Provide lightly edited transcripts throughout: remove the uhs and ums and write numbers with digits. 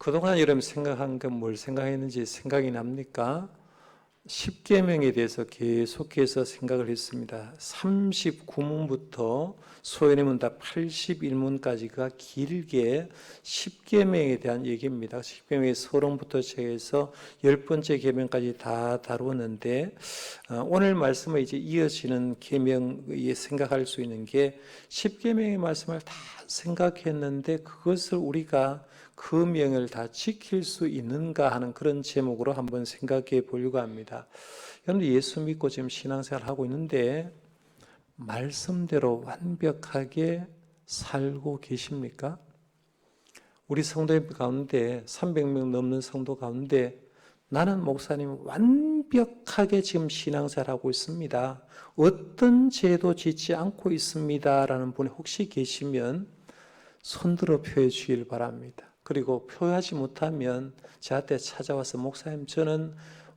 그동안 여러분 생각한 건 뭘 생각했는지 생각이 납니까? 십계명에 대해서 계속해서 생각을 했습니다. 39문부터 소연의 문답 81문까지가 길게 십계명에 대한 얘기입니다. 십계명의 서론부터 시작해서 10번째 계명까지 다 다루었는데 오늘 말씀을 이제 이어지는 계명에 생각할 수 있는 게 십계명의 말씀을 다 생각했는데 그것을 우리가 그 명을 다 지킬 수 있는가 하는 그런 제목으로 한번 생각해 보려고 합니다. 여러분들 예수 믿고 지금 신앙생활 하고 있는데 말씀대로 완벽하게 살고 계십니까? 우리 성도 가운데 300명 넘는 성도 가운데 나는 목사님 완벽하게 지금 신앙생활 하고 있습니다. 어떤 죄도 짓지 않고 있습니다. 라는 분이 혹시 계시면 손들어 표해 주길 바랍니다. 그리고 표하지 못하면 저한테 찾아와서 목사님 저는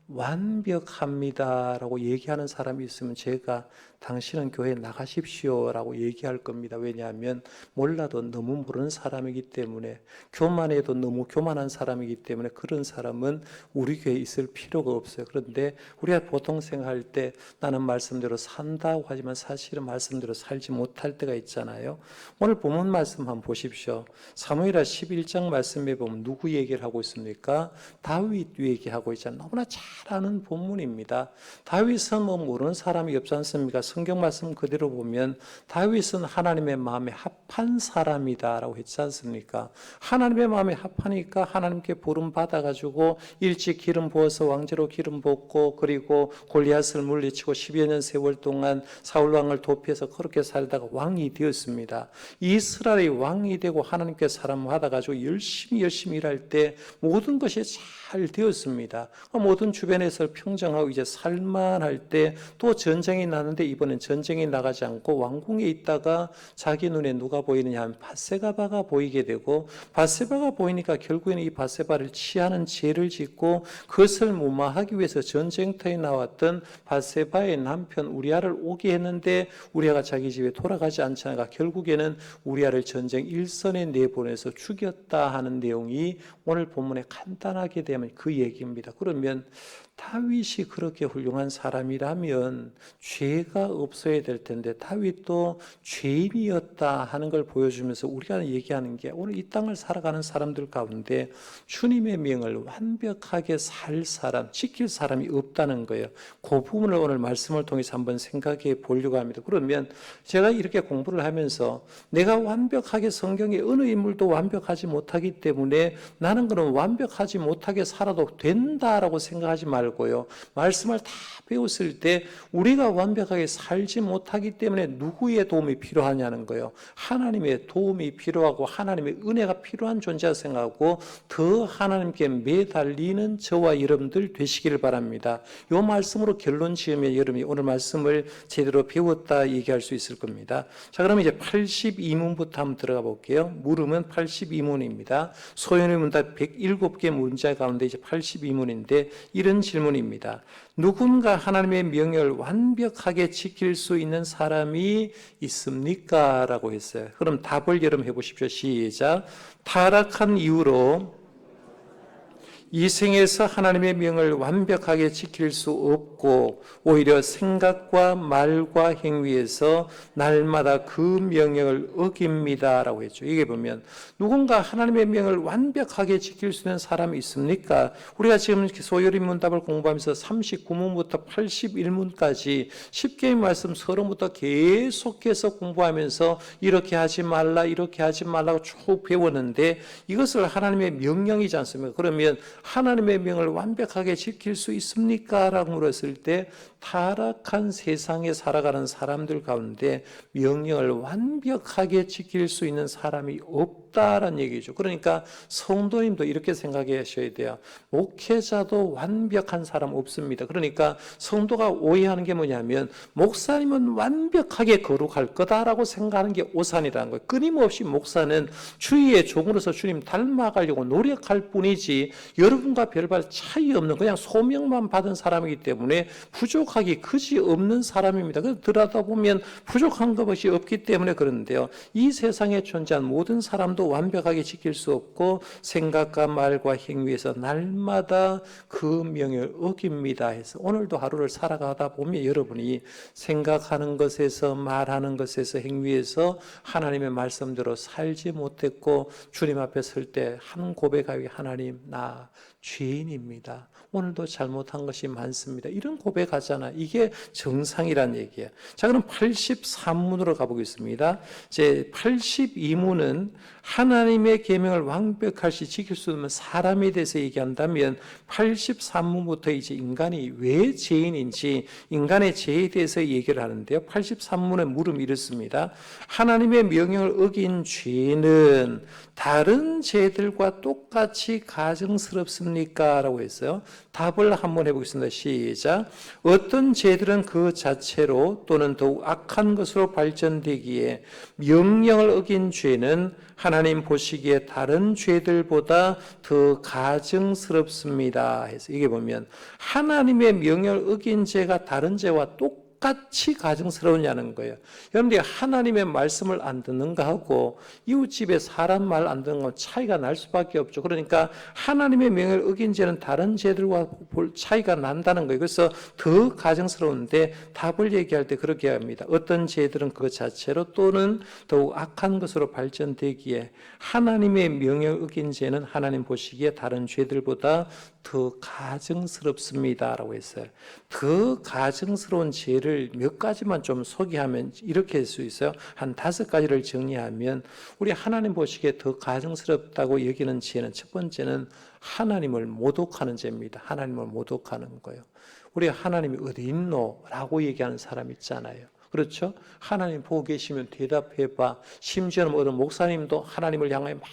완벽합니다 라고 얘기하는 사람이 있으면 제가 당신은 교회에 나가십시오 라고 얘기할 겁니다. 왜냐하면 몰라도 너무 모르는 사람이기 때문에, 교만해도 너무 교만한 사람이기 때문에 그런 사람은 우리 교회에 있을 필요가 없어요. 그런데 우리가 보통 생각할 때 나는 말씀대로 산다고 하지만 사실은 말씀대로 살지 못할 때가 있잖아요. 오늘 본문 말씀 한번 보십시오. 사무엘하 11장 말씀에 보면 누구 얘기를 하고 있습니까? 다윗 얘기하고 있잖아요. 너무나 잘 아는 본문입니다. 다윗은 뭐 모르는 사람이 없지 않습니까? 성경 말씀 그대로 보면 다윗은 하나님의 마음에 합한 사람이다라고 했지 않습니까? 하나님의 마음에 합하니까 하나님께 부름 받아가지고 일찍 기름 부어서 왕제로 기름 붓고 그리고 골리앗을 물리치고 10여 년 세월 동안 사울 왕을 도피해서 그렇게 살다가 왕이 되었습니다. 이스라엘의 왕이 되고 하나님께 사람 받아가지고 열심히 일할 때 모든 것이 잘 되었습니다. 모든 주변에서 평정하고 이제 살만할 때 또 전쟁이 나는데 이번엔 전쟁이 나가지 않고 왕궁에 있다가 자기 눈에 누가 보이느냐 하면 밧세바가 보이게 되고, 밧세바가 보이니까 결국에는 이 밧세바를 취하는 죄를 짓고 그것을 무마하기 위해서 전쟁터에 나왔던 밧세바의 남편 우리아를 오게 했는데 우리아가 자기 집에 돌아가지 않잖아요. 결국에는 우리아를 전쟁 일선에 내보내서 죽였다 하는 내용이 오늘 본문에 간단하게 되면 그 얘기입니다. 그러면 다윗이 그렇게 훌륭한 사람이라면 죄가 없어야 될 텐데 다윗도 죄인이었다 하는 걸 보여주면서 우리가 얘기하는 게 오늘 이 땅을 살아가는 사람들 가운데 주님의 명을 완벽하게 살 사람, 지킬 사람이 없다는 거예요. 그 부분을 오늘 말씀을 통해서 한번 생각해 보려고 합니다. 그러면 제가 이렇게 공부를 하면서 내가 완벽하게 성경의 어느 인물도 완벽하지 못하기 때문에 나는 그럼 완벽하지 못하게 살아도 된다라고 생각하지 말고요. 말씀을 다 배웠을 때 우리가 완벽하게 살지 못하기 때문에 누구의 도움이 필요하냐는 거예요. 하나님의 도움이 필요하고 하나님의 은혜가 필요한 존재라 생각하고 더 하나님께 매달리는 저와 여러분들 되시기를 바랍니다. 이 말씀으로 결론 지으면 여러분이 오늘 말씀을 제대로 배웠다 얘기할 수 있을 겁니다. 자, 그러면 이제 82문부터 한번 들어가 볼게요. 물음은 82문입니다. 소연의 문답 107개 문제 가운데 이제 82문인데 이런 질문입니다. 누군가 하나님의 명령을 완벽하게 지킬 수 있는 사람이 있습니까? 라고 했어요. 그럼 답을 여러분 해보십시오. 시작. 타락한 이후로 이 생에서 하나님의 명을 완벽하게 지킬 수 없고 오히려 생각과 말과 행위에서 날마다 그 명령을 어깁니다 라고 했죠. 이게 보면 누군가 하나님의 명을 완벽하게 지킬 수 있는 사람이 있습니까? 우리가 지금 소요리 문답을 공부하면서 39문부터 81문까지 십계명 말씀 서론부터 계속해서 공부하면서 이렇게 하지 말라 이렇게 하지 말라고 쭉 배웠는데 이것을 하나님의 명령이지 않습니까? 그러면 하나님의 명을 완벽하게 지킬 수 있습니까? 라고 물었을 때 타락한 세상에 살아가는 사람들 가운데 명령을 완벽하게 지킬 수 있는 사람이 없다라는 얘기죠. 그러니까 성도님도 이렇게 생각하셔야 돼요. 목회자도 완벽한 사람 없습니다. 그러니까 성도가 오해하는 게 뭐냐면 목사님은 완벽하게 거룩할 거다라고 생각하는 게 오산이라는 거예요. 끊임없이 목사는 주위의 종으로서 주님 닮아가려고 노력할 뿐이지 여러분과 별반 차이 없는 그냥 소명만 받은 사람이기 때문에 부족하기 그지없는 사람입니다. 그래서 들여다보면 부족한 것이 없기 때문에 그런데요. 이 세상에 존재한 모든 사람도 완벽하게 지킬 수 없고 생각과 말과 행위에서 날마다 그 명령을 어깁니다 해서 오늘도 하루를 살아가다 보면 여러분이 생각하는 것에서 말하는 것에서 행위에서 하나님의 말씀대로 살지 못했고 주님 앞에 설 때 한 고백하기 하나님 나 죄인입니다. 오늘도 잘못한 것이 많습니다. 이런 고백하잖아. 이게 정상이란 얘기예요. 자, 그럼 83문으로 가보겠습니다. 제 82문은 하나님의 계명을 완벽하게 지킬 수 없는 사람에 대해서 얘기한다면 83문부터 이제 인간이 왜 죄인인지 인간의 죄에 대해서 얘기를 하는데요. 83문의 물음이 이렇습니다. 하나님의 명령을 어긴 죄는 다른 죄들과 똑같이 가증스럽습니까? 라고 했어요. 답을 한번 해보겠습니다. 시작. 어떤 죄들은 그 자체로 또는 더욱 악한 것으로 발전되기에 명령을 어긴 죄는 하나님 보시기에 다른 죄들보다 더 가증스럽습니다. 해서 이게 보면 하나님의 명령을 어긴 죄가 다른 죄와 똑같이 가증스러우냐는 거예요. 여러분들이 하나님의 말씀을 안 듣는 거하고 이웃집에 사람 말 안 듣는 건 차이가 날 수밖에 없죠. 그러니까 하나님의 명령을 어긴 죄는 다른 죄들과 차이가 난다는 거예요. 그래서 더 가증스러운데 답을 얘기할 때 그렇게 합니다. 어떤 죄들은 그 자체로 또는 더욱 악한 것으로 발전되기에 하나님의 명령을 어긴 죄는 하나님 보시기에 다른 죄들보다 더 가증스럽습니다. 라고 했어요. 더 가증스러운 죄를 몇 가지만 좀 소개하면 이렇게 할 수 있어요. 한 5가지를 정리하면 우리 하나님 보시기에 더 가증스럽다고 여기는 죄는 첫 번째는 하나님을 모독하는 죄입니다. 하나님을 모독하는 거예요. 우리 하나님이 어디 있노? 라고 얘기하는 사람 있잖아요. 그렇죠? 하나님 보고 계시면 대답해봐. 심지어는 어떤 목사님도 하나님을 향해 막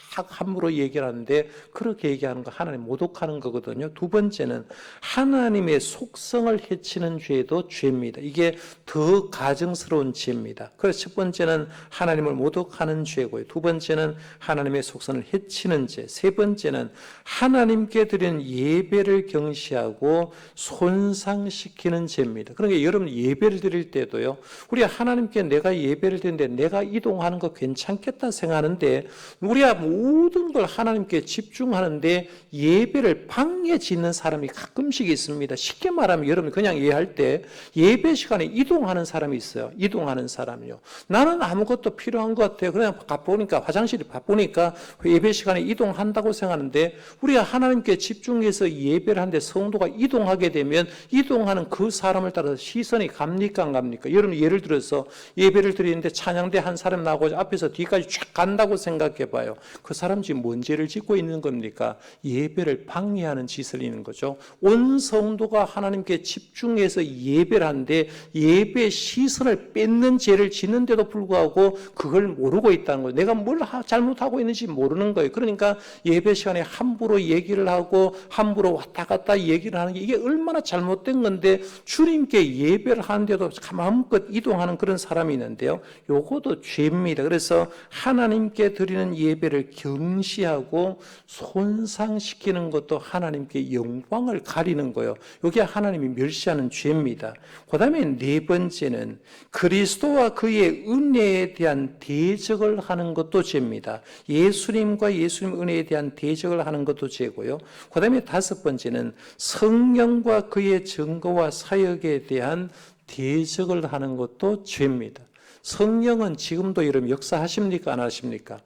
함부로 얘기를 하는데 그렇게 얘기하는 거 하나님 모독하는 거거든요. 두 번째는 하나님의 속성을 해치는 죄도 죄입니다. 이게 더 가증스러운 죄입니다. 그래서 첫 번째는 하나님을 모독하는 죄고요. 두 번째는 하나님의 속성을 해치는 죄. 세 번째는 하나님께 드리는 예배를 경시하고 손상시키는 죄입니다. 그러니까 여러분 예배를 드릴 때도요. 우리 하나님께 내가 예배를 드리는데 내가 이동하는 거 괜찮겠다 생각하는데 우리가 모든 걸 하나님께 집중하는데 예배를 방해 짓는 사람이 가끔씩 있습니다. 쉽게 말하면 여러분 그냥 이해할 때 예배 시간에 이동하는 사람이 있어요. 이동하는 사람이요. 나는 아무것도 필요한 것 같아요. 그냥 바쁘니까 화장실이 바쁘니까 예배 시간에 이동한다고 생각하는데 우리가 하나님께 집중해서 예배를 하는데 성도가 이동하게 되면 이동하는 그 사람을 따라서 시선이 갑니까 안 갑니까? 여러분 예를 들어서 예배를 드리는데 찬양대 한 사람 나오고 앞에서 뒤까지 쫙 간다고 생각해 봐요. 그 사람 지금 뭔 죄를 짓고 있는 겁니까? 예배를 방해하는 짓을 하는 거죠. 온 성도가 하나님께 집중해서 예배를 하는데 예배 시선을 뺏는 죄를 짓는데도 불구하고 그걸 모르고 있다는 거예요. 내가 뭘 잘못하고 있는지 모르는 거예요. 그러니까 예배 시간에 함부로 얘기를 하고 함부로 왔다 갔다 얘기를 하는 게 이게 얼마나 잘못된 건데 주님께 예배를 하는데도 마음껏 이동하는 그런 사람이 있는데요. 요것도 죄입니다. 그래서 하나님께 드리는 예배를 경시하고 손상시키는 것도 하나님께 영광을 가리는 거예요. 이게 하나님이 멸시하는 죄입니다. 그 다음에 네 번째는 그리스도와 그의 은혜에 대한 대적을 하는 것도 죄입니다. 예수님과 예수님 은혜에 대한 대적을 하는 것도 죄고요. 그 다음에 다섯 번째는 성령과 그의 증거와 사역에 대한 대적을 하는 것도 죄입니다. 성령은 지금도 여러분 역사하십니까? 안 하십니까?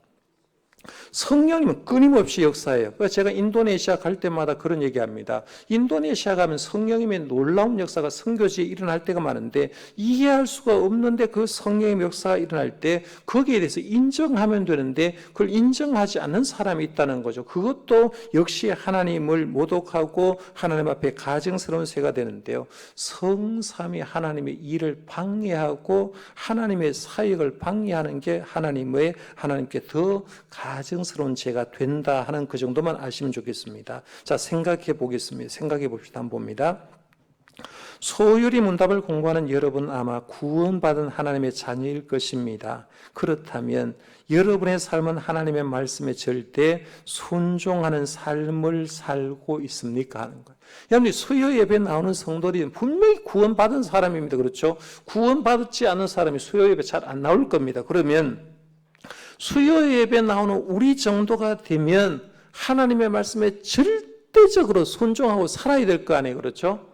성령님은 끊임없이 역사해요. 그래서 제가 인도네시아 갈 때마다 그런 얘기합니다. 인도네시아 가면 성령님의 놀라운 역사가 선교지에 일어날 때가 많은데 이해할 수가 없는데 그 성령의 역사가 일어날 때 거기에 대해서 인정하면 되는데 그걸 인정하지 않는 사람이 있다는 거죠. 그것도 역시 하나님을 모독하고 하나님 앞에 가증스러운 죄가 되는데요. 성삼위 하나님의 일을 방해하고 하나님의 사역을 방해하는 게 하나님께 더 가증스러운 죄가 된다 하는 그 정도만 아시면 좋겠습니다. 자, 생각해 보겠습니다. 생각해 봅시다. 한번 봅니다. 소유리 문답을 공부하는 여러분 아마 구원받은 하나님의 자녀일 것입니다. 그렇다면 여러분의 삶은 하나님의 말씀에 절대 순종하는 삶을 살고 있습니까? 하는 거예요. 여러분, 수요 예배 나오는 성도들이 분명히 구원받은 사람입니다. 그렇죠? 구원받지 않은 사람이 수요 예배 잘 안 나올 겁니다. 그러면 수요 예배 나오는 우리 정도가 되면 하나님의 말씀에 절대적으로 순종하고 살아야 될 거 아니에요. 그렇죠?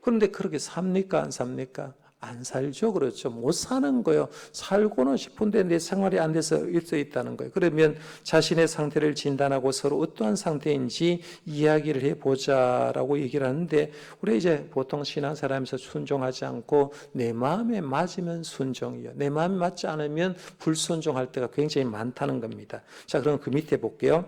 그런데 그렇게 삽니까? 안 삽니까? 안 살죠. 그렇죠. 못 사는 거예요. 살고는 싶은데 내 생활이 안 돼서 있다는 거예요. 그러면 자신의 상태를 진단하고 서로 어떠한 상태인지 이야기를 해보자라고 얘기를 하는데, 우리 이제 보통 신앙생활하면서 순종하지 않고 내 마음에 맞으면 순종이요, 내 마음에 맞지 않으면 불순종할 때가 굉장히 많다는 겁니다. 자, 그럼 그 밑에 볼게요.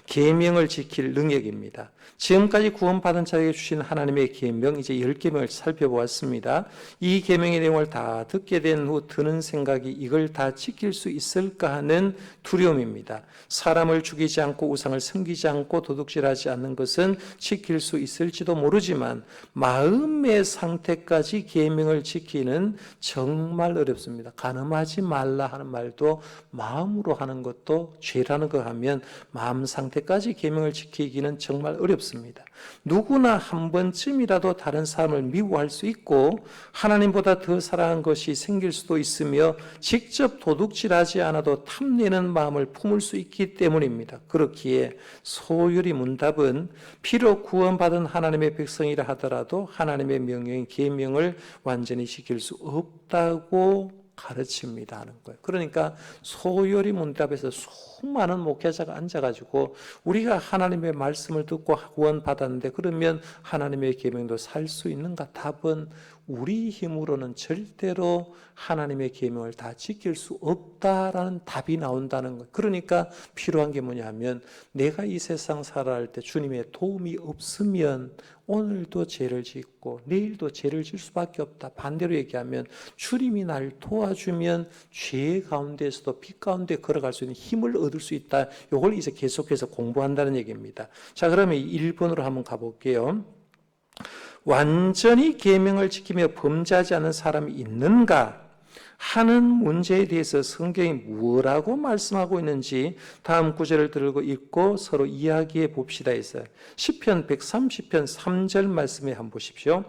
계명을 지킬 능력입니다. 지금까지 구원받은 자에게 주신 하나님의 계명, 이제 10계명을 살펴보았습니다. 이 계명의 내용을 다 듣게 된 후 드는 생각이 이걸 다 지킬 수 있을까 하는 두려움입니다. 사람을 죽이지 않고 우상을 섬기지 않고 도둑질하지 않는 것은 지킬 수 있을지도 모르지만 마음의 상태까지 계명을 지키는 정말 어렵습니다. 간음하지 말라 하는 말도 마음으로 하는 것도 죄라는 거 하면 마음 상태까지 계명을 지키기는 정말 어렵습니다. 누구나 한 번쯤이라도 다른 사람을 미워할 수 있고 하나님보다 더 사랑하는 것이 생길 수도 있으며 직접 도둑질하지 않아도 탐내는 마음을 품을 수 있기 때문입니다. 그렇기에 소유리 문답은 비록 구원받은 하나님의 백성이라 하더라도 하나님의 명령인 계명을 완전히 지킬 수 없다고 가르칩니다 하는 거예요. 그러니까 소요리 문답에서 수많은 목회자가 앉아가지고 우리가 하나님의 말씀을 듣고 구원받았는데 그러면 하나님의 계명도 살 수 있는가? 답은 우리 힘으로는 절대로 하나님의 계명을 다 지킬 수 없다라는 답이 나온다는 거예요. 그러니까 필요한 게 뭐냐면 내가 이 세상 살아갈 때 주님의 도움이 없으면 오늘도 죄를 짓고 내일도 죄를 질 수밖에 없다. 반대로 얘기하면 주님이 날 도와주면 죄 가운데에서도 빛 가운데 걸어갈 수 있는 힘을 얻을 수 있다. 이걸 이제 계속해서 공부한다는 얘기입니다. 자, 그러면 1번으로 한번 가볼게요. 완전히 계명을 지키며 범죄하지 않는 사람이 있는가 하는 문제에 대해서 성경이 뭐라고 말씀하고 있는지 다음 구절을 들고 읽고 서로 이야기해 봅시다 했어요. 시편 130편 3절 말씀에 한번 보십시오.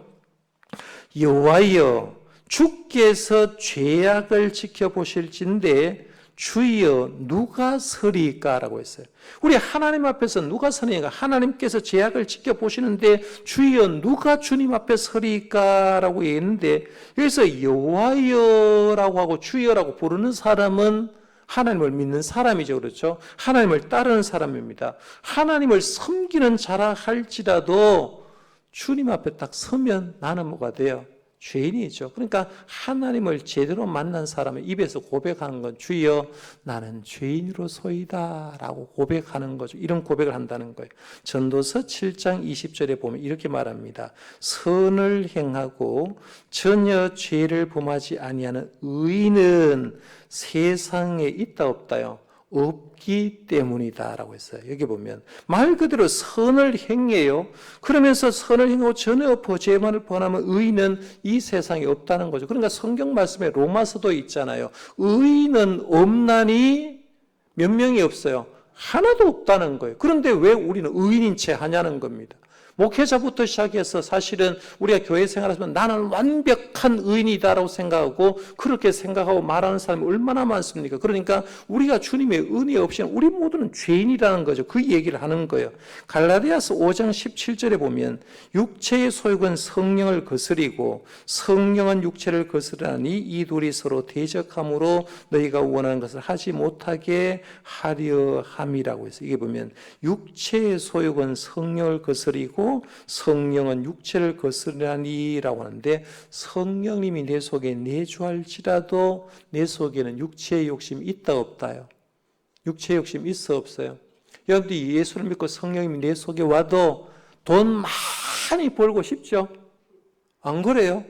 여호와여 주께서 죄악을 지켜보실진데 주여 누가 서리까라고 했어요. 우리 하나님 앞에서 누가 서리까? 하나님께서 죄악을 지켜보시는데 주여 누가 주님 앞에 서리까라고 얘기했는데 여기서 여호와여라고 하고 주여라고 부르는 사람은 하나님을 믿는 사람이죠. 그렇죠? 하나님을 따르는 사람입니다. 하나님을 섬기는 자라 할지라도 주님 앞에 딱 서면 나는 뭐가 돼요? 죄인이죠. 그러니까 하나님을 제대로 만난 사람의 입에서 고백하는 건 주여 나는 죄인으로소이다 라고 고백하는 거죠. 이런 고백을 한다는 거예요. 전도서 7장 20절에 보면 이렇게 말합니다. 선을 행하고 전혀 죄를 범하지 아니하는 의인은 세상에 있다 없다요? 없기 때문이다 라고 했어요. 여기 보면 말 그대로 선을 행해요. 그러면서 선을 행하고 전혀 죄만을 범하면 의인은 이 세상에 없다는 거죠. 그러니까 성경 말씀에 로마서도 있잖아요. 의인은 없나니 몇 명이 없어요? 하나도 없다는 거예요. 그런데 왜 우리는 의인인 채 하냐는 겁니다. 목회자부터 시작해서 사실은 우리가 교회 생활하시면 나는 완벽한 의인이다라고 생각하고 그렇게 생각하고 말하는 사람이 얼마나 많습니까? 그러니까 우리가 주님의 은혜 없이는 우리 모두는 죄인이라는 거죠. 그 얘기를 하는 거예요. 갈라디아서 5장 17절에 보면 육체의 소욕은 성령을 거스리고 성령은 육체를 거스르니 이 둘이 서로 대적함으로 너희가 원하는 것을 하지 못하게 하려 함이라고 해서 이게 보면 육체의 소욕은 성령을 거스리고 성령은 육체를 거스르니라고 하는데 성령님이 내 속에 내주할지라도 내 속에는 육체의 욕심이 있다 없다요? 육체의 욕심이 있어 없어요? 여러분들이 예수를 믿고 성령님이 내 속에 와도 돈 많이 벌고 싶죠? 안 그래요?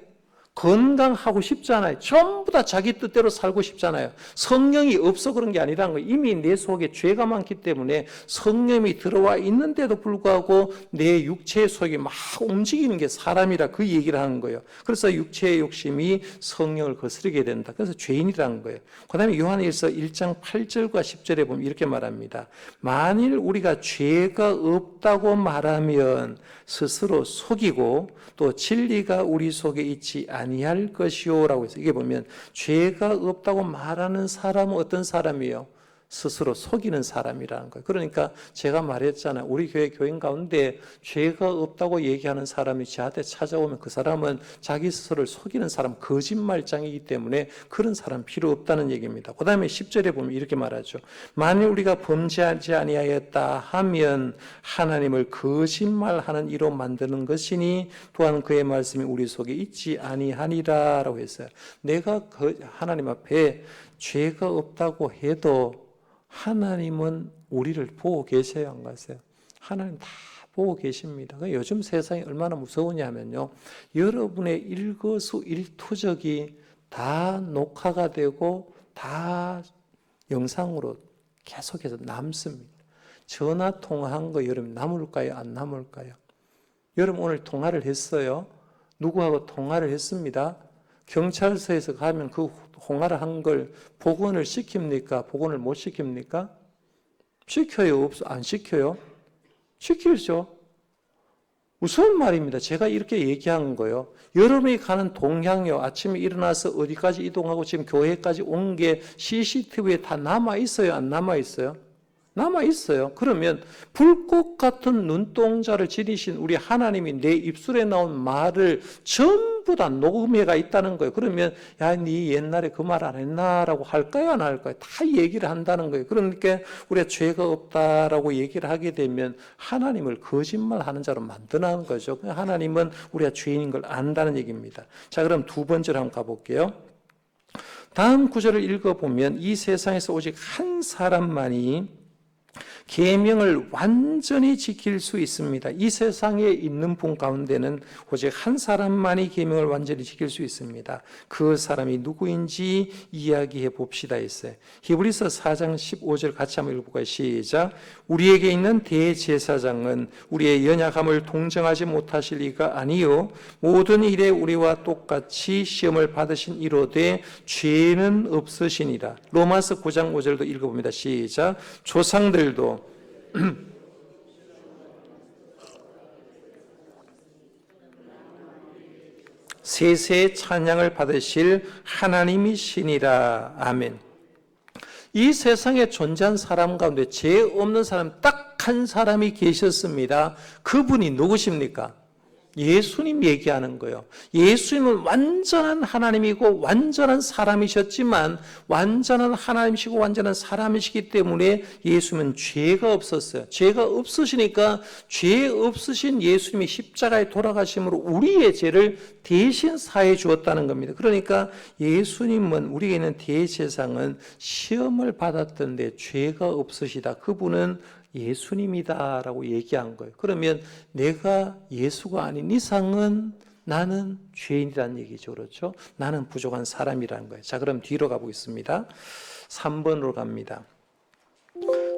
건강하고 싶잖아요. 전부 다 자기 뜻대로 살고 싶잖아요. 성령이 없어 그런 게 아니라는 거예요. 이미 내 속에 죄가 많기 때문에 성령이 들어와 있는데도 불구하고 내 육체의 속이 막 움직이는 게 사람이라 그 얘기를 하는 거예요. 그래서 육체의 욕심이 성령을 거스르게 된다. 그래서 죄인이라는 거예요. 그 다음에 요한일서 1장 8절과 10절에 보면 이렇게 말합니다. 만일 우리가 죄가 없다고 말하면 스스로 속이고 또 진리가 우리 속에 있지 아니할 것이요라고 해서 이게 보면 죄가 없다고 말하는 사람은 어떤 사람이에요? 스스로 속이는 사람이라는 거예요. 그러니까 제가 말했잖아요. 우리 교회 교인 가운데 죄가 없다고 얘기하는 사람이 저한테 찾아오면 그 사람은 자기 스스로를 속이는 사람, 거짓말장이기 때문에 그런 사람 필요 없다는 얘기입니다. 그 다음에 10절에 보면 이렇게 말하죠. 만일 우리가 범죄하지 아니하였다 하면 하나님을 거짓말하는 이로 만드는 것이니 또한 그의 말씀이 우리 속에 있지 아니하니라 라고 했어요. 내가 하나님 앞에 죄가 없다고 해도 하나님은 우리를 보고 계세요, 안 가세요? 하나님 다 보고 계십니다. 요즘 세상이 얼마나 무서우냐면요. 여러분의 일거수일투족이 다 녹화가 되고 다 영상으로 계속해서 남습니다. 전화 통화한 거 여러분 남을까요? 안 남을까요? 여러분 오늘 통화를 했어요. 누구하고 통화를 했습니다. 경찰서에서 가면 그 통화를 한 걸 복원을 시킵니까? 복원을 못 시킵니까? 시켜요? 안 시켜요? 시키죠. 무슨 말입니다. 제가 이렇게 얘기한 거예요. 여러분이 가는 동향요. 아침에 일어나서 어디까지 이동하고 지금 교회까지 온 게 CCTV에 다 남아 있어요? 안 남아 있어요? 남아 있어요. 그러면 불꽃 같은 눈동자를 지니신 우리 하나님이 내 입술에 나온 말을 전부 다 녹음해가 있다는 거예요. 그러면 야, 네 옛날에 그 말 안 했나라고 할까요? 안 할까요? 다 얘기를 한다는 거예요. 그러니까 우리가 죄가 없다라고 얘기를 하게 되면 하나님을 거짓말하는 자로 만드는 거죠. 하나님은 우리가 죄인인 걸 안다는 얘기입니다. 자, 그럼 두 번째로 한번 가볼게요. 다음 구절을 읽어보면 이 세상에서 오직 한 사람만이 계명을 완전히 지킬 수 있습니다. 이 세상에 있는 분 가운데는 오직 한 사람만이 계명을 완전히 지킬 수 있습니다. 그 사람이 누구인지 이야기해 봅시다 했어요. 히브리서 4장 15절 같이 한번 읽어볼까요? 시작. 우리에게 있는 대제사장은 우리의 연약함을 동정하지 못하실 리가 아니요 모든 일에 우리와 똑같이 시험을 받으신 이로되 죄는 없으시니라. 로마서 9장 5절도 읽어봅니다. 시작. 조상들도 세세의 찬양을 받으실 하나님이시니라. 아멘. 이 세상에 존재한 사람 가운데 죄 없는 사람 딱 한 사람이 계셨습니다. 그분이 누구십니까? 예수님 얘기하는 거예요. 예수님은 완전한 하나님이고 완전한 사람이셨지만 완전한 하나님이시고 완전한 사람이시기 때문에 예수님은 죄가 없었어요. 죄가 없으시니까 죄 없으신 예수님이 십자가에 돌아가심으로 우리의 죄를 대신 사해 주었다는 겁니다. 그러니까 예수님은 우리에게 있는 대제사장은 시험을 받았던데 죄가 없으시다. 그분은 예수님이다라고 얘기한 거예요. 그러면 내가 예수가 아닌 이상은 나는 죄인이라는 얘기죠. 그렇죠? 나는 부족한 사람이라는 거예요. 자, 그럼 뒤로 가보겠습니다. 3번으로 갑니다.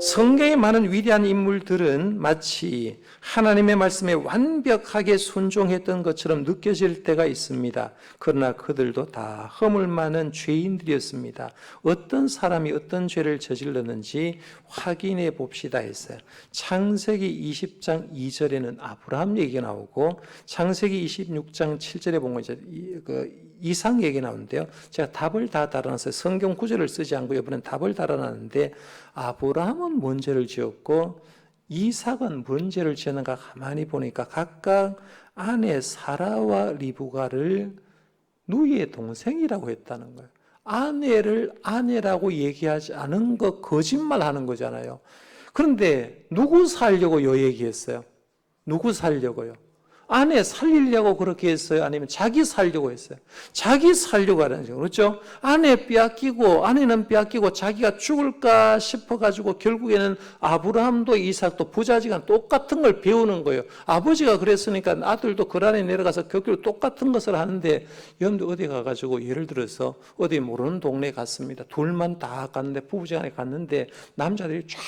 성경에 많은 위대한 인물들은 마치 하나님의 말씀에 완벽하게 순종했던 것처럼 느껴질 때가 있습니다. 그러나 그들도 다 허물 많은 죄인들이었습니다. 어떤 사람이 어떤 죄를 저질렀는지 확인해 봅시다 했어요. 창세기 20장 2절에는 아브라함 얘기가 나오고 창세기 26장 7절에 보면 이제 이삭 얘기 나오는데요. 제가 답을 다 달아놨어요. 성경 구절을 쓰지 않고 이번엔 답을 달아놨는데 아브라함은 뭔 죄를 지었고 이삭은 뭔 죄를 지었는가 가만히 보니까 각각 아내 사라와 리브가를 누이의 동생이라고 했다는 거예요. 아내를 아내라고 얘기하지 않은 거 거짓말하는 거잖아요. 그런데 누구 살려고 요 얘기했어요? 누구 살려고요? 아내 살리려고 그렇게 했어요? 아니면 자기 살려고 했어요? 자기 살려고 하는 거죠. 그렇죠? 아내는 빼앗기고 자기가 죽을까 싶어가지고 결국에는 아브라함도 이삭도 부자지간 똑같은 걸 배우는 거예요. 아버지가 그랬으니까 아들도 거란에 내려가서 그 똑같은 것을 하는데, 여러분들 어디 가가지고 예를 들어서 어디 모르는 동네에 갔습니다. 둘만 다 갔는데, 부부지간에 갔는데 남자들이 쫙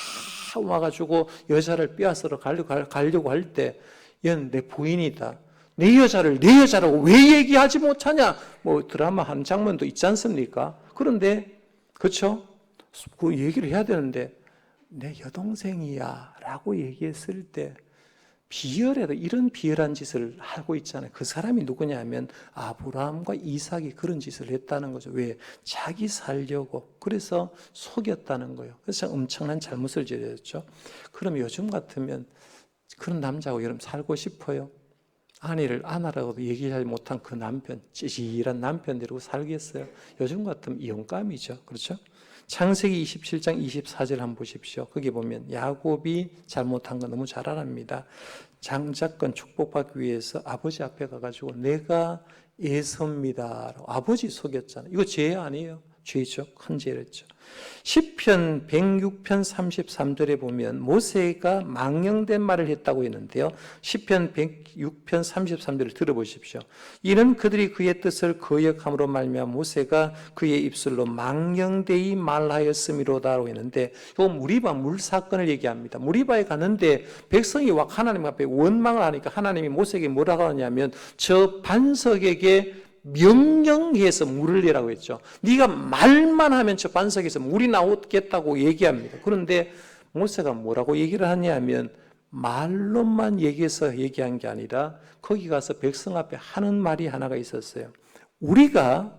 와가지고 여자를 빼앗으러 가려고 할 때, 얘는 내 부인이다, 내 여자를 내 여자라고 왜 얘기하지 못하냐, 뭐 드라마 한 장면도 있지 않습니까? 그런데 그렇죠? 그 얘기를 해야 되는데 내 여동생이야 라고 얘기했을 때, 비열해도 이런 비열한 짓을 하고 있잖아요. 그 사람이 누구냐 하면 아브라함과 이삭이 그런 짓을 했다는 거죠. 왜? 자기 살려고. 그래서 속였다는 거예요. 그래서 엄청난 잘못을 저질렀죠. 그럼 요즘 같으면 그런 남자하고 여러분 살고 싶어요? 아내를 안아라고도 얘기하지 못한 그 남편, 찌질한 남편 데리고 살겠어요? 요즘 같으면 이혼감이죠. 그렇죠? 창세기 27장 24절 한번 보십시오. 거기 보면 야곱이 잘못한 거 너무 잘 알합니다. 장자권 축복받기 위해서 아버지 앞에 가가지고 내가 에서입니다. 아버지 속였잖아요. 이거 죄 아니에요? 죄죠. 큰 죄를 했죠. 시편 106편 33절에 보면 모세가 망령된 말을 했다고 했는데요. 시편 106편 33절을 들어보십시오. 이는 그들이 그의 뜻을 거역함으로 말미암아 모세가 그의 입술로 망령되이 말하였음이로다라고 했는데, 또 무리바 물 사건을 얘기합니다. 무리바에 갔는데 백성이 하나님 앞에 원망을 하니까 하나님이 모세에게 뭐라고 하냐면 저 반석에게 명령해서 물을 내라고 했죠. 네가 말만 하면 저 반석에서 물이 나오겠다고 얘기합니다. 그런데 모세가 뭐라고 얘기를 하냐면 말로만 얘기한 게 아니라 거기 가서 백성 앞에 하는 말이 하나가 있었어요. 우리가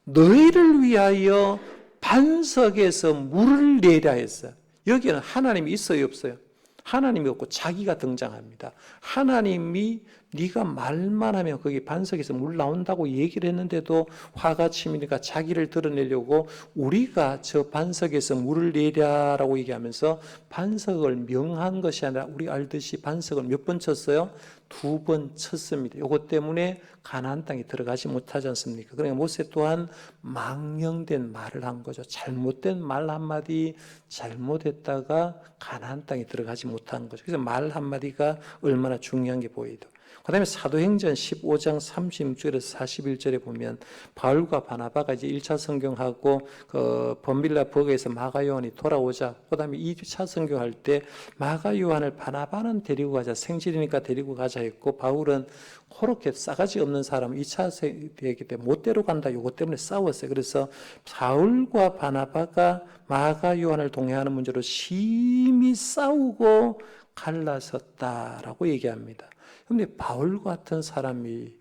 너희를 위하여 반석에서 물을 내려 했어요. 여기는 하나님이 있어요, 없어요? 하나님이 없고 자기가 등장합니다. 하나님이 네가 말만 하면 거기 반석에서 물 나온다고 얘기를 했는데도 화가 치미니까 자기를 드러내려고 우리가 저 반석에서 물을 내랴라고 얘기하면서 반석을 명한 것이 아니라, 우리 알듯이 반석을 몇 번 쳤어요? 2번 쳤습니다. 이것 때문에 가나안 땅에 들어가지 못하지 않습니까? 그러니까 모세 또한 망령된 말을 한 거죠. 잘못된 말 한마디 잘못했다가 가나안 땅에 들어가지 못한 거죠. 그래서 말 한마디가 얼마나 중요한 게 보이죠. 그 다음에 사도행전 15장 36절에서 41절에 보면 바울과 바나바가 이제 1차 성경하고 그 번빌라 버거에서 마가 요한이 돌아오자, 그 다음에 2차 성경할 때 마가 요한을 바나바는 데리고 가자, 생질이니까 데리고 가자 했고, 바울은 그렇게 싸가지 없는 사람 2차 세대이기 때문에 못 데려간다, 요것 때문에 싸웠어요. 그래서 바울과 바나바가 마가 요한을 동행하는 문제로 심히 싸우고 갈라섰다라고 얘기합니다. 그런데 바울 같은 사람이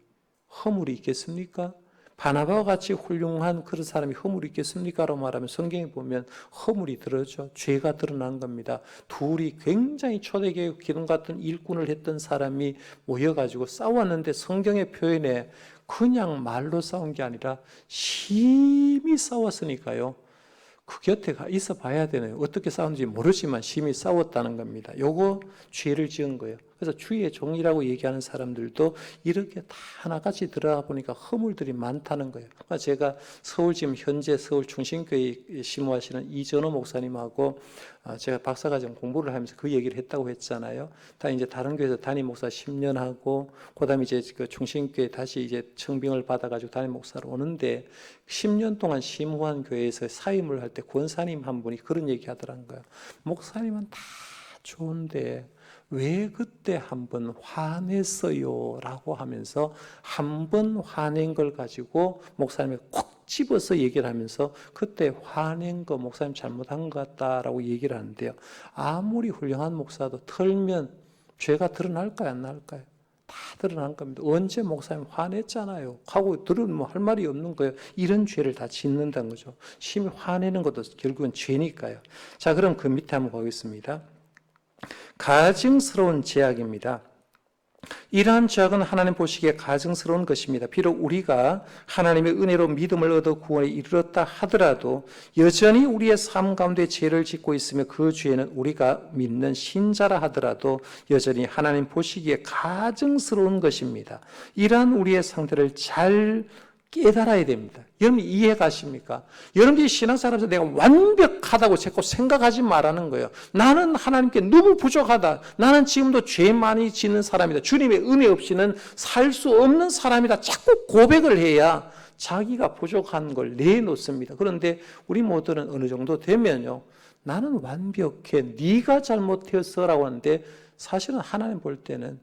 허물이 있겠습니까? 바나바와 같이 훌륭한 그런 사람이 허물이 있겠습니까? 라고 말하면 성경에 보면 허물이 들어죠. 죄가 드러난 겁니다. 둘이 굉장히 초대교육 기둥 같은 일꾼을 했던 사람이 모여가지고 싸웠는데, 성경의 표현에 그냥 말로 싸운 게 아니라 심히 싸웠으니까요. 그 곁에 있어 봐야 되네요. 어떻게 싸웠는지 모르지만 심히 싸웠다는 겁니다. 요거 죄를 지은 거예요. 그래서 주의 종이라고 얘기하는 사람들도 이렇게 다 하나같이 들어가 보니까 허물들이 많다는 거예요. 그러니까 제가 지금 현재 서울 충신교회 심호하시는 이전호 목사님하고 제가 박사과정 공부를 하면서 그 얘기를 했다고 했잖아요. 다 이제 다른 교회에서 담임 목사 10년 하고, 그 다음에 이제 그 충신교회 다시 이제 청빙을 받아가지고 담임 목사로 오는데, 10년 동안 심호한 교회에서 사임을 할 때 권사님 한 분이 그런 얘기 하더라는 거예요. 목사님은 다 좋은데 왜 그때 한번 화냈어요? 라고 하면서 한 번 화낸 걸 가지고 목사님이 콕 집어서 얘기를 하면서 그때 화낸 거 목사님 잘못한 것 같다라고 얘기를 하는데요. 아무리 훌륭한 목사도 털면 죄가 드러날까요? 안 날까요? 다 드러난 겁니다. 언제 목사님 화냈잖아요 하고 들으면 뭐 할 말이 없는 거예요. 이런 죄를 다 짓는다는 거죠. 심히 화내는 것도 결국은 죄니까요. 자, 그럼 그 밑에 한번 보겠습니다. 가증스러운 제약입니다. 이러한 죄악은 하나님 보시기에 가증스러운 것입니다. 비록 우리가 하나님의 은혜로 믿음을 얻어 구원에 이르렀다 하더라도 여전히 우리의 삶 가운데 죄를 짓고 있으며 그 죄는 우리가 믿는 신자라 하더라도 여전히 하나님 보시기에 가증스러운 것입니다. 이러한 우리의 상태를 잘 깨달아야 됩니다. 여러분 이해 가십니까? 여러분들이 신앙생활에서 내가 완벽하다고 자꾸 생각하지 말라는 거예요. 나는 하나님께 너무 부족하다. 나는 지금도 죄 많이 짓는 사람이다. 주님의 은혜 없이는 살 수 없는 사람이다. 자꾸 고백을 해야 자기가 부족한 걸 내놓습니다. 그런데 우리 모두는 어느 정도 되면요, 나는 완벽해, 네가 잘못했어라고 하는데 사실은 하나님 볼 때는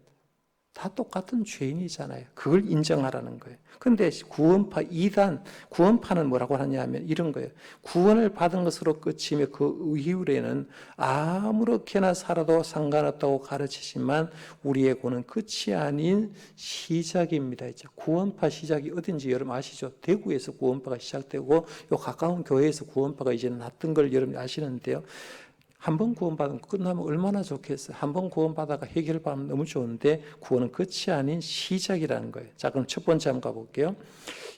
다 똑같은 죄인이잖아요. 그걸 인정하라는 거예요. 그런데 구원파 2단, 구원파는 뭐라고 하냐면 이런 거예요. 구원을 받은 것으로 끝이며 그 이후에는 아무렇게나 살아도 상관없다고 가르치지만 우리의 구원은 끝이 아닌 시작입니다. 이제 구원파 시작이 어딘지 여러분 아시죠? 대구에서 구원파가 시작되고 요 가까운 교회에서 구원파가 이제 났던 걸 여러분 아시는데요. 한 번 구원받으면 끝나면 얼마나 좋겠어요. 한 번 구원받아가 해결받으면 너무 좋은데 구원은 끝이 아닌 시작이라는 거예요. 자, 그럼 첫 번째 한번 가볼게요.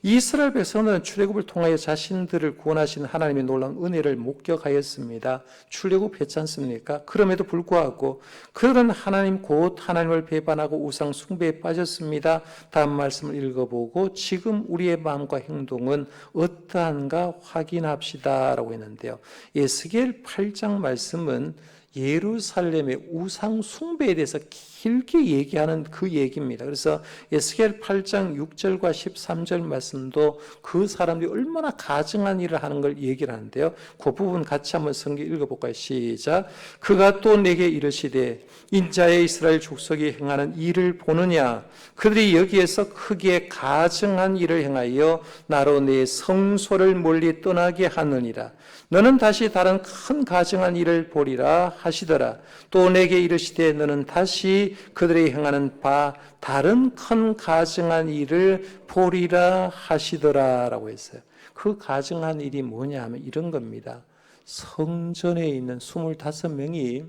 이스라엘 백성들은 출애굽을 통하여 자신들을 구원하신 하나님의 놀라운 은혜를 목격하였습니다. 출애굽했지 않습니까? 그럼에도 불구하고 그들은 하나님 곧 하나님을 배반하고 우상 숭배에 빠졌습니다. 다음 말씀을 읽어보고 지금 우리의 마음과 행동은 어떠한가 확인합시다라고 했는데요. 에스겔 8장 말씀은 예루살렘의 우상 숭배에 대해서 길게 얘기하는 그 얘기입니다. 그래서 에스겔 8장 6절과 13절 말씀도 그 사람들이 얼마나 가증한 일을 하는 걸 얘기를 하는데요. 그 부분 같이 한번 성경 읽어볼까요? 시작. 그가 또 내게 이르시되 인자의 이스라엘 족속이 행하는 일을 보느냐? 그들이 여기에서 크게 가증한 일을 행하여 나로 내 성소를 멀리 떠나게 하느니라. 너는 다시 다른 큰 가증한 일을 보리라 하시더라. 또 내게 이르시되 너는 다시 그들이 행하는 바 다른 큰 가증한 일을 보리라 하시더라 라고 했어요. 그 가증한 일이 뭐냐 하면 이런 겁니다. 성전에 있는 25명이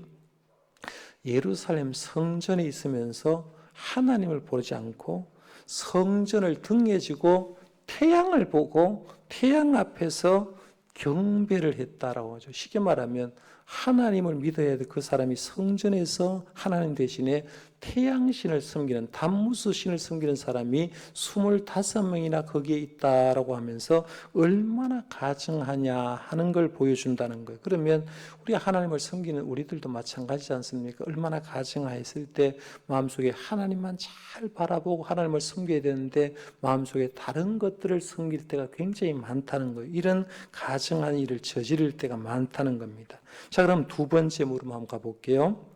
예루살렘 성전에 있으면서 하나님을 보지 않고 성전을 등에 지고 태양을 보고 태양 앞에서 경배를 했다라고 하죠. 쉽게 말하면 하나님을 믿어야 돼. 그 사람이 성전에서 하나님 대신에 태양신을 섬기는 담무스 신을 섬기는 사람이 25명이나 거기에 있다라고 하면서 얼마나 가증하냐 하는 걸 보여준다는 거예요. 그러면 우리 하나님을 섬기는 우리들도 마찬가지지 않습니까? 얼마나 가증하였을 때 마음속에 하나님만 잘 바라보고 하나님을 섬겨야 되는데 마음속에 다른 것들을 섬길 때가 굉장히 많다는 거예요. 이런 가증한 일을 저지를 때가 많다는 겁니다. 자, 그럼 두 번째 물음 한번 가볼게요.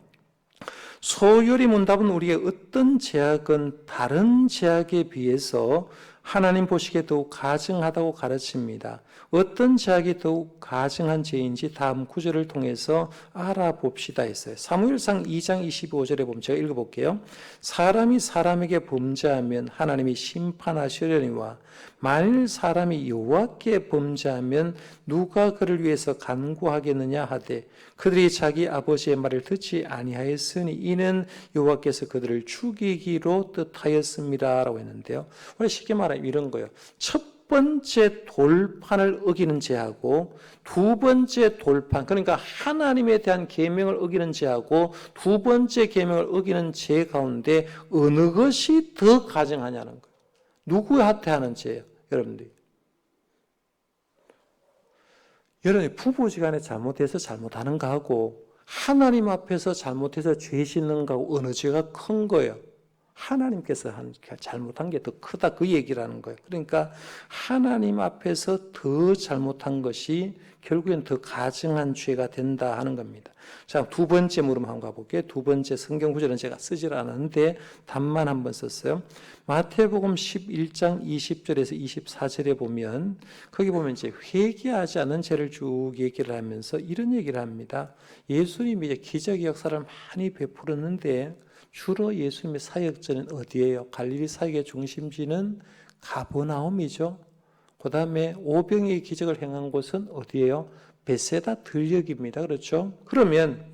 소요리 문답은 우리의 어떤 제약은 다른 제약에 비해서 하나님 보시기에 더욱 가증하다고 가르칩니다. 어떤 제약이 더욱 가증한 죄인지 다음 구절을 통해서 알아봅시다 했어요. 사무엘상 2장 25절에 보면 제가 읽어볼게요. 사람이 사람에게 범죄하면 하나님이 심판하시려니와 만일 사람이 여호와께 범죄하면 누가 그를 위해서 간구하겠느냐 하되 그들이 자기 아버지의 말을 듣지 아니하였으니 이는 여호와께서 그들을 죽이기로 뜻하였습니다 라고 했는데요. 원래 쉽게 말하면 이런 거예요. 첫 번째 돌판을 어기는 죄하고 두 번째 돌판, 그러니까 하나님에 대한 계명을 어기는 죄하고 두 번째 계명을 어기는 죄 가운데 어느 것이 더 가증하냐는 거예요. 누구한테 하는 죄예요? 여러분들이. 여러분이 부부지간에 잘못해서 잘못하는 거하고 하나님 앞에서 잘못해서 죄 짓는 거하고 어느 죄가 큰 거예요? 하나님께서 잘못한 게 더 크다 그 얘기라는 거예요. 그러니까 하나님 앞에서 더 잘못한 것이 결국엔 더 가증한 죄가 된다 하는 겁니다. 자, 두 번째 물음 한번 가볼게요. 두 번째 성경 구절은 제가 쓰질 않았는데 답만 한번 썼어요. 마태복음 11장 20절에서 24절에 보면 거기 보면 이제 회개하지 않는 죄를 쭉 얘기를 하면서 이런 얘기를 합니다. 예수님이 이제 기적의 역사를 많이 베풀었는데 주로 예수님의 사역지는 어디예요? 갈릴리 사역의 중심지는 가버나움이죠. 그 다음에 오병이의 기적을 행한 곳은 어디예요? 베세다 들녘입니다. 그렇죠? 그러면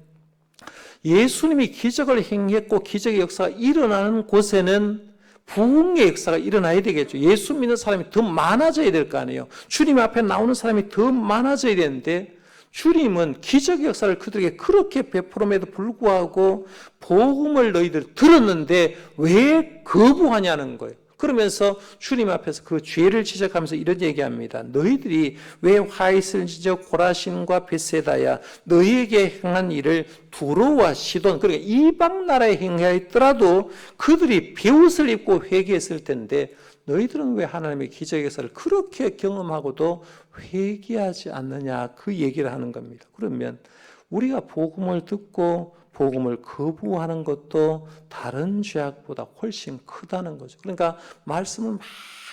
예수님이 기적을 행했고 기적의 역사가 일어나는 곳에는 부흥의 역사가 일어나야 되겠죠. 예수 믿는 사람이 더 많아져야 될 거 아니에요. 주님 앞에 나오는 사람이 더 많아져야 되는데 주님은 기적의 역사를 그들에게 그렇게 베풀음에도 불구하고 복음을 너희들 들었는데 왜 거부하냐는 거예요. 그러면서 주님 앞에서 그 죄를 지적하면서 이런 얘기합니다. 너희들이 왜 화이슬 지적 고라신과 베세다야 너희에게 행한 일을 두로와 시돈, 그러니까 이방 나라에 행하였더라도 그들이 베옷을 입고 회개했을 텐데 너희들은 왜 하나님의 기적의 역사를 그렇게 경험하고도 회개하지 않느냐, 그 얘기를 하는 겁니다. 그러면 우리가 복음을 듣고 복음을 거부하는 것도 다른 죄악보다 훨씬 크다는 거죠. 그러니까 말씀을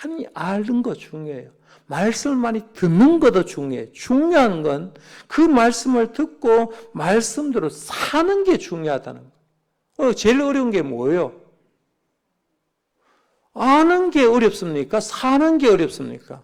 많이 아는 거 중요해요. 말씀을 많이 듣는 것도 중요해요. 중요한 건 그 말씀을 듣고 말씀대로 사는 게 중요하다는 거예요. 제일 어려운 게 뭐예요? 아는 게 어렵습니까? 사는 게 어렵습니까?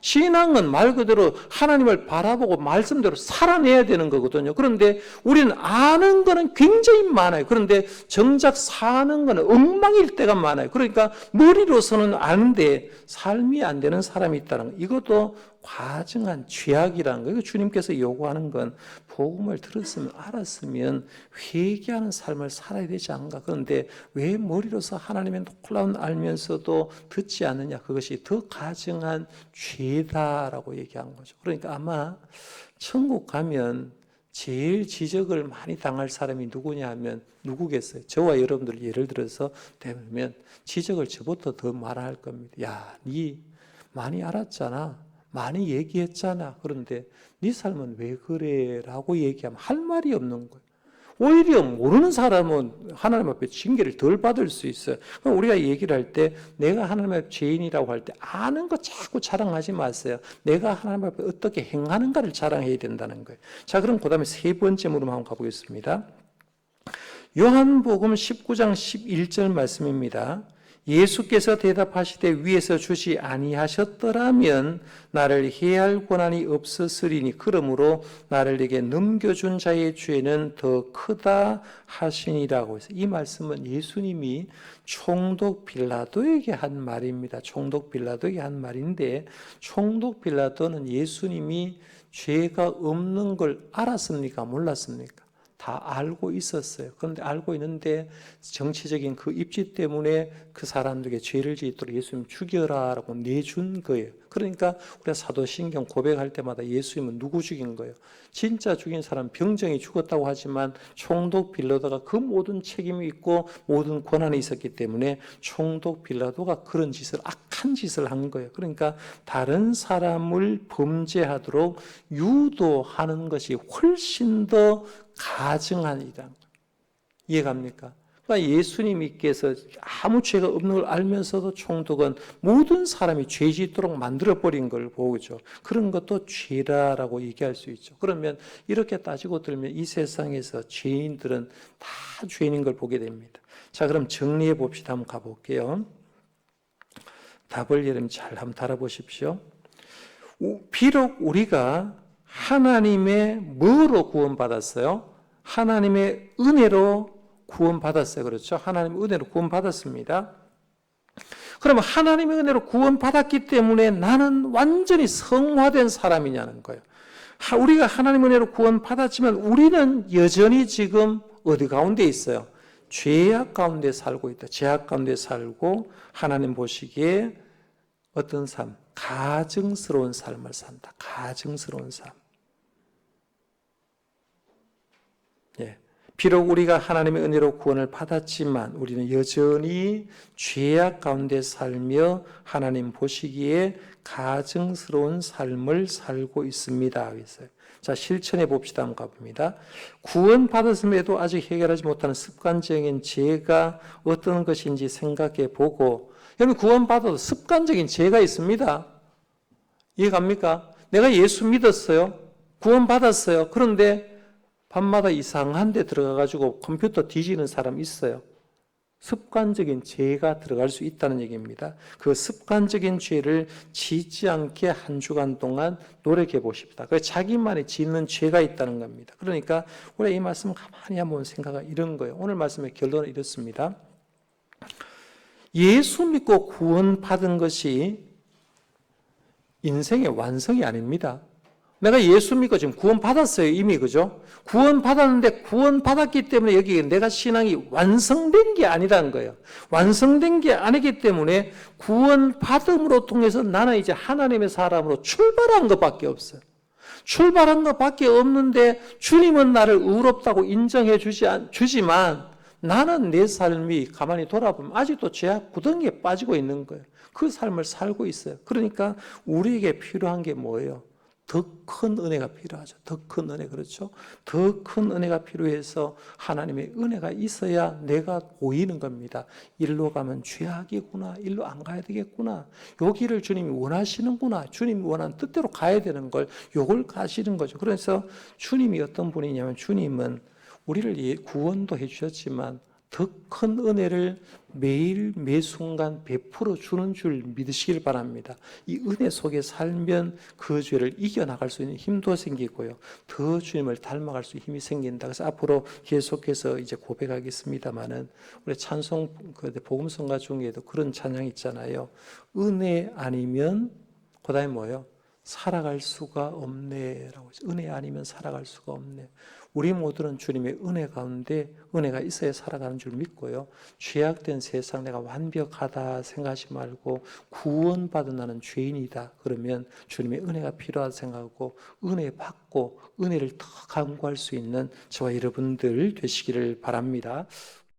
신앙은 말 그대로 하나님을 바라보고 말씀대로 살아내야 되는 거거든요. 그런데 우리는 아는 거는 굉장히 많아요. 그런데 정작 사는 거는 엉망일 때가 많아요. 그러니까 머리로서는 아는데 삶이 안 되는 사람이 있다는 거. 이것도 과증한 죄악이라는 거예요. 주님께서 요구하는 건 복음을 들었으면 알았으면 회개하는 삶을 살아야 되지 않은가. 그런데 왜 머리로서 하나님의 놀라운 알면서도 듣지 않느냐. 그것이 더 가증한 죄다라고 얘기한 거죠. 그러니까 아마 천국 가면 제일 지적을 많이 당할 사람이 누구냐 하면 누구겠어요? 저와 여러분들 예를 들어서 대면 지적을 저부터 더 말할 겁니다. 야, 니 많이 알았잖아. 많이 얘기했잖아. 그런데 네 삶은 왜 그래? 라고 얘기하면 할 말이 없는 거예요. 오히려 모르는 사람은 하나님 앞에 징계를 덜 받을 수 있어요. 그럼 우리가 얘기를 할 때 내가 하나님 앞에 죄인이라고 할 때 아는 거 자꾸 자랑하지 마세요. 내가 하나님 앞에 어떻게 행하는가를 자랑해야 된다는 거예요. 자, 그럼 그 다음에 세 번째 물음 한번 가보겠습니다. 요한복음 19장 11절 말씀입니다. 예수께서 대답하시되 위에서 주시 아니하셨더라면 나를 해할 권한이 없었으리니 그러므로 나를 내게 넘겨준 자의 죄는 더 크다 하시니라고 해서 이 말씀은 예수님이 총독 빌라도에게 한 말입니다. 총독 빌라도에게 한 말인데 총독 빌라도는 예수님이 죄가 없는 걸 알았습니까? 몰랐습니까? 다 알고 있었어요. 그런데 알고 있는데 정치적인 그 입지 때문에 그 사람들에게 죄를 짓도록 예수님 죽여라라고 내준 거예요. 그러니까 우리가 사도신경 고백할 때마다 예수님은 누구 죽인 거예요? 진짜 죽인 사람 병정이 죽었다고 하지만 총독 빌라도가 그 모든 책임이 있고 모든 권한이 있었기 때문에 총독 빌라도가 그런 짓을 악한 짓을 한 거예요. 그러니까 다른 사람을 범죄하도록 유도하는 것이 훨씬 더 가증한 일이라는 거예요. 이해갑니까? 그러니까 예수님께서 아무 죄가 없는 걸 알면서도 총독은 모든 사람이 죄 짓도록 만들어버린 걸 보죠. 그런 것도 죄라라고 얘기할 수 있죠. 그러면 이렇게 따지고 들면 이 세상에서 죄인들은 다 죄인인 걸 보게 됩니다. 자, 그럼 정리해 봅시다. 한번 가볼게요. 답을 여러분 잘 한번 달아보십시오. 비록 우리가 하나님의 뭐로 구원받았어요? 하나님의 은혜로 구원받았어요. 그렇죠? 하나님의 은혜로 구원받았습니다. 그러면 하나님의 은혜로 구원받았기 때문에 나는 완전히 성화된 사람이냐는 거예요. 우리가 하나님의 은혜로 구원받았지만 우리는 여전히 지금 어디 가운데 있어요? 죄악 가운데 살고 있다. 죄악 가운데 살고 하나님 보시기에 어떤 삶? 가증스러운 삶을 산다. 가증스러운 삶. 예. 비록 우리가 하나님의 은혜로 구원을 받았지만 우리는 여전히 죄악 가운데 살며 하나님 보시기에 가증스러운 삶을 살고 있습니다. 그래서 자, 실천해 봅시다. 한번 가봅니다. 구원 받았음에도 아직 해결하지 못하는 습관적인 죄가 어떤 것인지 생각해 보고, 여러분 구원 받아도 습관적인 죄가 있습니다. 이해갑니까? 내가 예수 믿었어요. 구원 받았어요. 그런데 밤마다 이상한 데 들어가가지고 컴퓨터 뒤지는 사람 있어요. 습관적인 죄가 들어갈 수 있다는 얘기입니다. 그 습관적인 죄를 짓지 않게 한 주간 동안 노력해 보십시다. 그 자기만이 짓는 죄가 있다는 겁니다. 그러니까 우리 이 말씀 가만히 한번 생각하 이런 거예요. 오늘 말씀의 결론은 이렇습니다. 예수 믿고 구원받은 것이 인생의 완성이 아닙니다. 내가 예수 믿고 지금 구원받았어요. 이미, 그죠? 구원받았는데 구원받았기 때문에 여기 내가 신앙이 완성된 게 아니라는 거예요. 완성된 게 아니기 때문에 구원받음으로 통해서 나는 이제 하나님의 사람으로 출발한 것밖에 없어요. 출발한 것밖에 없는데 주님은 나를 의롭다고 인정해 주지만 나는 내 삶이 가만히 돌아보면 아직도 죄악 구덩이에 빠지고 있는 거예요. 그 삶을 살고 있어요. 그러니까 우리에게 필요한 게 뭐예요? 더 큰 은혜가 필요하죠. 더 큰 은혜, 그렇죠? 더 큰 은혜가 필요해서 하나님의 은혜가 있어야 내가 보이는 겁니다. 일로 가면 죄악이구나. 일로 안 가야 되겠구나. 여기를 주님이 원하시는구나. 주님이 원하는 뜻대로 가야 되는 걸 요걸 가시는 거죠. 그래서 주님이 어떤 분이냐면 주님은 우리를 구원도 해주셨지만 더 큰 은혜를 매일 매 순간 베풀어 주는 줄 믿으시길 바랍니다. 이 은혜 속에 살면 그 죄를 이겨나갈 수 있는 힘도 생기고요. 더 주님을 닮아갈 수 있는 힘이 생긴다. 그래서 앞으로 계속해서 이제 고백하겠습니다만은 우리 찬송 복음성가 중에도 그런 찬양 있잖아요. 은혜 아니면 그다음에 뭐예요? 살아갈 수가 없네라고. 은혜 아니면 살아갈 수가 없네. 우리 모두는 주님의 은혜 가운데 은혜가 있어야 살아가는 줄 믿고요. 죄악된 세상 내가 완벽하다 생각하지 말고 구원받은 나는 죄인이다. 그러면 주님의 은혜가 필요하다 생각하고 은혜 받고 은혜를 더 강구할 수 있는 저와 여러분들 되시기를 바랍니다.